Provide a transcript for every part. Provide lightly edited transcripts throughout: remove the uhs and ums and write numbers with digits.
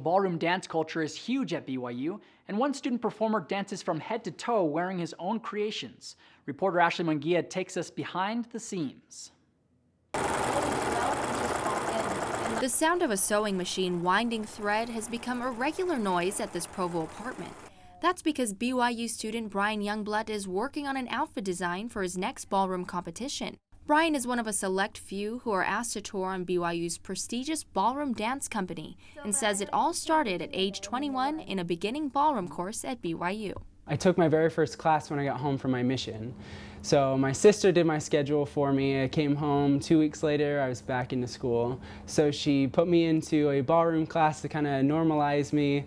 ballroom dance culture is huge at BYU, and one student performer dances from head to toe wearing his own creations. Reporter Ashley Munguia takes us behind the scenes. The sound of a sewing machine winding thread has become a regular noise at this Provo apartment. That's because BYU student Brian Youngblood is working on an outfit design for his next ballroom competition. Brian is one of a select few who are asked to tour on BYU's prestigious ballroom dance company and says it all started at age 21 in a beginning ballroom course at BYU. I took my very first class when I got home from my mission. So my sister did my schedule for me. I came home 2 weeks later, I was back into school. So she put me into a ballroom class to kind of normalize me,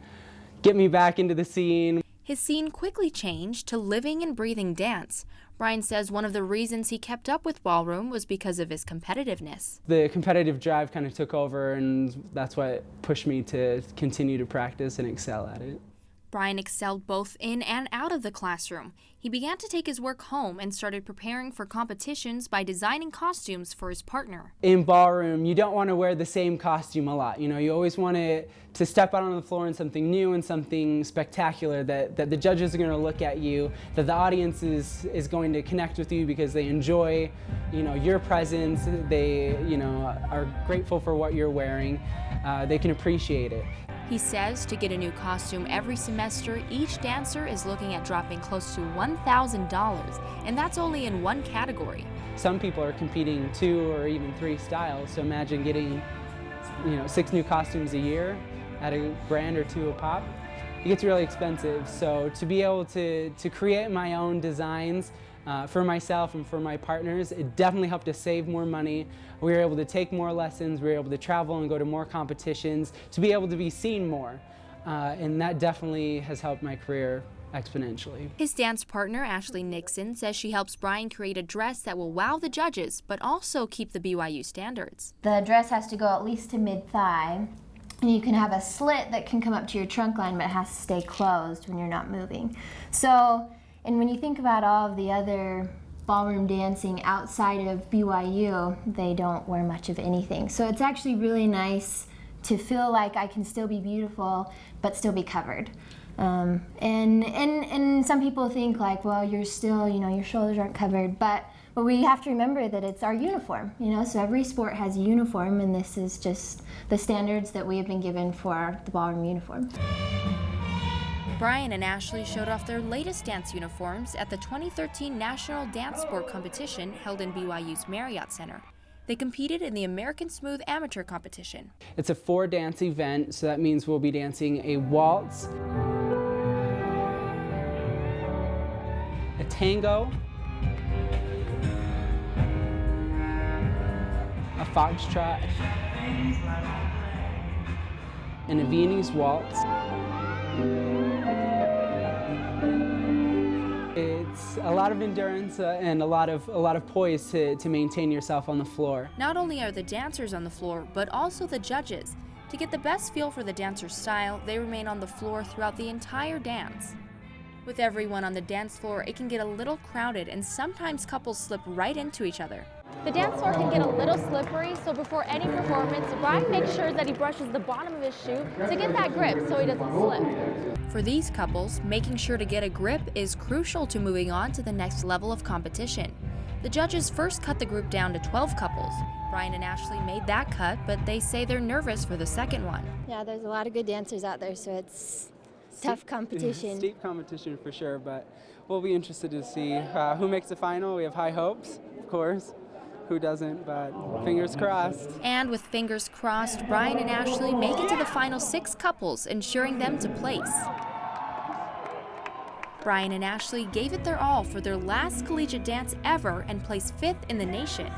get me back into the scene. His scene quickly changed to living and breathing dance. Brian says one of the reasons he kept up with ballroom was because of his competitiveness. The competitive drive kind of took over, and that's what pushed me to continue to practice and excel at it. Brian excelled both in and out of the classroom. He began to take his work home and started preparing for competitions by designing costumes for his partner. In ballroom, you don't want to wear the same costume a lot. You know, you always want to step out on the floor in something new and something spectacular that the judges are going to look at you, that the audience is going to connect with you because they enjoy, your presence. They, are grateful for what you're wearing. They can appreciate it. He says to get a new costume every semester, each dancer is looking at dropping close to $1,000, and that's only in one category. Some people are competing 2 or even 3 styles, so imagine getting 6 new costumes a year at a grand or 2 a pop. It gets really expensive, so to be able to create my own designs for myself and for my partners, it definitely helped us save more money. We were able to take more lessons, we were able to travel and go to more competitions, to be able to be seen more. And that definitely has helped my career exponentially. His dance partner, Ashley Nixon, says she helps Brian create a dress that will wow the judges, but also keep the BYU standards. The dress has to go at least to mid-thigh. And you can have a slit that can come up to your trunk line, but it has to stay closed when you're not moving. And when you think about all of the other ballroom dancing outside of BYU, they don't wear much of anything. So it's actually really nice to feel like I can still be beautiful, but still be covered. And some people think like, well, you're still, your shoulders aren't covered, but we have to remember that it's our uniform, so every sport has a uniform, and this is just the standards that we have been given for the ballroom uniform. Brian and Ashley showed off their latest dance uniforms at the 2013 National Dance Sport Competition held in BYU's Marriott Center. They competed in the American Smooth Amateur Competition. It's a 4-dance event, so that means we'll be dancing a waltz, a tango, a foxtrot, and a Viennese waltz. It's a lot of endurance and a lot of poise to maintain yourself on the floor. Not only are the dancers on the floor, but also the judges. To get the best feel for the dancer's style, they remain on the floor throughout the entire dance. With everyone on the dance floor, it can get a little crowded, and sometimes couples slip right into each other. The dance floor can get a little slippery, so before any performance, Brian makes sure that he brushes the bottom of his shoe to get that grip so he doesn't slip. For these couples, making sure to get a grip is crucial to moving on to the next level of competition. The judges first cut the group down to 12 couples. Brian and Ashley made that cut, but they say they're nervous for the second one. Yeah, there's a lot of good dancers out there, so it's tough competition. Steep competition for sure, but we'll be interested to see who makes the final. We have high hopes, of course. Who doesn't, but fingers crossed. And with fingers crossed, Brian and Ashley make it to the final 6 couples, ensuring them to place. Brian and Ashley gave it their all for their last collegiate dance ever and placed 5th in the nation.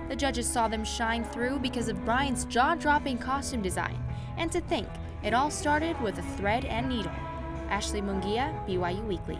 The judges saw them shine through because of Brian's jaw-dropping costume design. And to think, it all started with a thread and needle. Ashley Munguia, BYU Weekly.